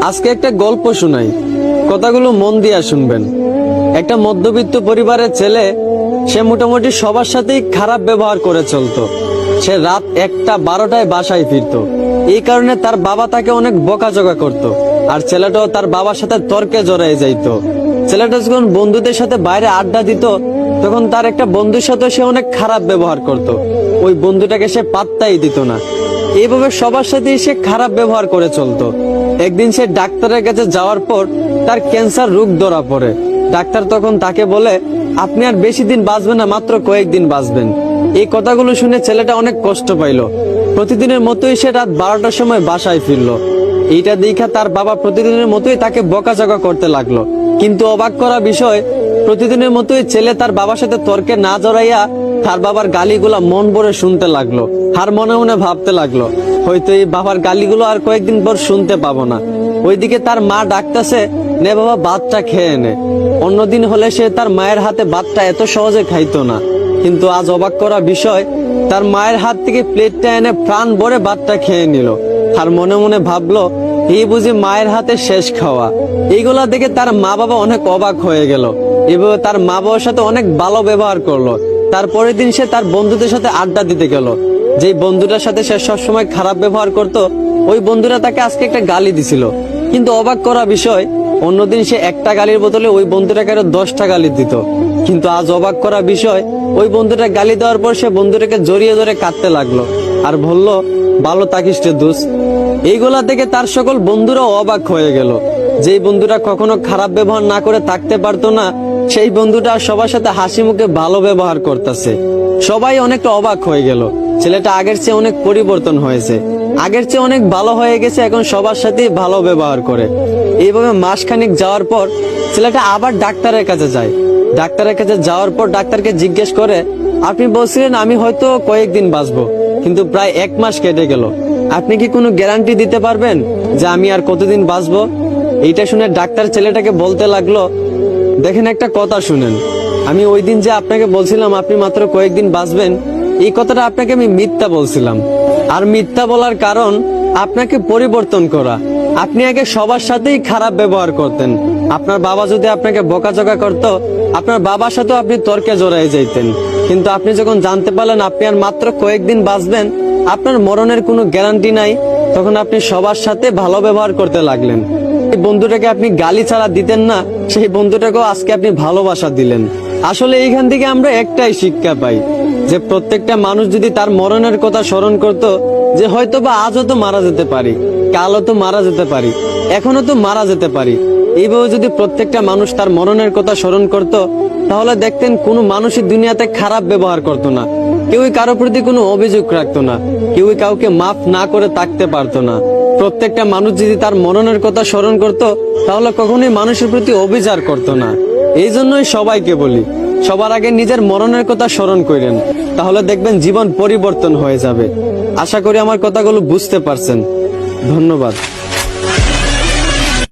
আজকে একটা গল্প শোনাই, কথাগুলো মন দিয়া শুনবেন। একটা মধ্যবিত্ত পরিবারের ছেলে, সে মোটামুটি সবার সাথেই খারাপ ব্যবহার করে চলতো। সে রাত 1টা 12টায় বাসায় ফিরতো। এই কারণে তার বাবা তাকে অনেক বকাঝকা করত। আর ছেলেটাও তার বাবার সাথে তর্কে জড়ায় যাইতো। ছেলেটা যখন বন্ধুদের সাথে বাইরে আড্ডা দিত, তখন তার একটা বন্ধুর সাথে সে অনেক খারাপ ব্যবহার করত। ওই বন্ধুটাকে সে পাত্তাই দিত না। এইভাবে সবার সাথে সে খারাপ ব্যবহার করে চলতো। একদিন সে ডাক্তারের কাছে যাওয়ার পর তার ক্যান্সার রোগ ধরা পড়ে। ডাক্তার তখন তাকে বলে, আপনি আর বেশি দিন বাঁচবেন না, মাত্র কয়েকদিন বাঁচবেন। এই কথাগুলো শুনে ছেলেটা অনেক কষ্ট পাইল। প্রতিদিনের মতোই সে রাত 12টার সময় বাসায় ফিরলো। এইটা দেখা তার বাবা প্রতিদিনের মতোই তাকে বকাঝকা করতে লাগলো। কিন্তু অবাক করা বিষয়, প্রতিদিনের মতোই ছেলে তার বাবার সাথে তর্কে না জড়াইয়া তার বাবার গালিগুলা মন ভরে শুনতে লাগলো। আর মনে মনে ভাবতে লাগলো, হয়তো এই বাবার গালিগুলো আর কয়েকদিন পর শুনতে পাবো না। ওইদিকে তার মা ডাকতেছে, নে বাবা ভাতটা খেয়ে নে। অন্যদিন হলে সে তার মায়ের হাতে ভাতটা এত সহজে খাইতো না। কিন্তু আজ অবাক করা বিষয়, তার মায়ের হাত থেকে প্লেটটা এনে প্রাণ ভরে ভাতটা খেয়ে নিল। আর মনে মনে ভাবলো, এই বুঝি মায়ের হাতে শেষ খাওয়া। এইগুলা দেখে তার মা বাবা অনেক অবাক হয়ে গেল। এভাবে তার মা বাবার সাথে অনেক ভালো ব্যবহার করলো। তারপরের দিন সে তার বন্ধুদের সাথে আড্ডা দিতে গেল। যেই বন্ধুটার সাথে সে সবসময় খারাপ ব্যবহার করত, ওই বন্ধুরা তাকে আজকে একটা গালি দিছিল। কিন্তু অবাক করা বিষয়, অন্যদিন সে একটা গালির বদলে ওই বন্ধুটাকে আরো 10টা গালি দিত। কিন্তু আজ অবাক করা বিষয়, ওই বন্ধুটা গালি দেওয়ার পর সে বন্ধুটাকে জড়িয়ে ধরে কাঁদতে লাগলো আর বলল, ভালো থাকিস রে দোস্ত। এইগুলা থেকে তার সকল বন্ধুরাও অবাক হয়ে গেল। যেই বন্ধুরা কখনো খারাপ ব্যবহার না করে থাকতে পারতো না, সেই বন্ধুটা সবার সাথে হাসি মুখে ভালো ব্যবহার করতেছে। সবাই অনেকটা অবাক হয়ে গেল। ছেলেটা আগের চেয়ে অনেক পরিবর্তন হয়েছে, আগের চেয়ে অনেক ভালো হয়ে গেছে। এখন সবার সাথেই ভালো ব্যবহার করে। এইভাবে মাসখানিক যাওয়ার পর ছেলেটা আবার ডাক্তারের কাছে যায়। ডাক্তারের কাছে যাওয়ার পর ডাক্তারকে জিজ্ঞেস করে, আপনি বলছিলেন আমি হয়তো কয়েকদিন বাঁচবো, কিন্তু প্রায় 1 মাস কেটে গেল। আপনি কি কোনো গ্যারান্টি দিতে পারবেন যে আমি আর কতদিন বাঁচবো? এইটা শুনে ডাক্তার ছেলেটাকে বলতে লাগলো, দেখেন একটা কথা শুনেন, আমি ওই দিন যে আপনাকে বলছিলাম আপনি মাত্র কয়েকদিন বাঁচবেন, এই কথাটা আপনাকে আমি মিথ্যা বলছিলাম। আর মিথ্যা বলার কারণ আপনাকে পরিবর্তন করা। আপনি আগে সবার সাথেই খারাপ ব্যবহার করতেন। আপনার বাবা যদি আপনাকে বকাঝকা করত, আপনার বাবার সাথেও আপনি তর্কে জড়াই যাইতেন। কিন্তু আপনি যখন জানতে পারলেন আপনি আর মাত্র কয়েকদিন বাঁচবেন, আপনার মরণের কোনো গ্যারান্টি নাই, তখন আপনি সবার সাথে ভালো ব্যবহার করতে লাগলেন। এই বন্ধুটাকে আপনি গালি ছাড়া দিতেন না, সেই বন্ধুটাকেও আজকে আপনি ভালোবাসা দিলেন। আসলে এইখান থেকে আমরা একটাই শিক্ষা পাই, যে প্রত্যেকটা মানুষ যদি তার মরণের কথা স্মরণ করত, যে হয়তো বা আজও তো মারা যেতে পারি, কালও তো মারা যেতে পারি, এখনো তো মারা যেতে পারি, এইভাবে যদি প্রত্যেকটা মানুষ তার মরণের কথা স্মরণ করত, তাহলে দেখতেন কোনো মানুষই দুনিয়াতে খারাপ ব্যবহার করত না, কেউই কারো প্রতি কোনো অভিযোগ রাখতো না, কেউই কাউকে মাফ না করে থাকতে পারতো না। প্রত্যেকটা মানুষ যদি তার মরণের কথা স্মরণ করত, তাহলে কখনোই মানুষের প্রতি অবিচার করতো না। এই জন্যই সবাইকে বলি, সবার আগে নিজের মরণের কথা স্মরণ করেন, তাহলে দেখবেন জীবন পরিবর্তন হয়ে যাবে। আশা করি আমার কথাগুলো বুঝতে পারছেন। ধন্যবাদ।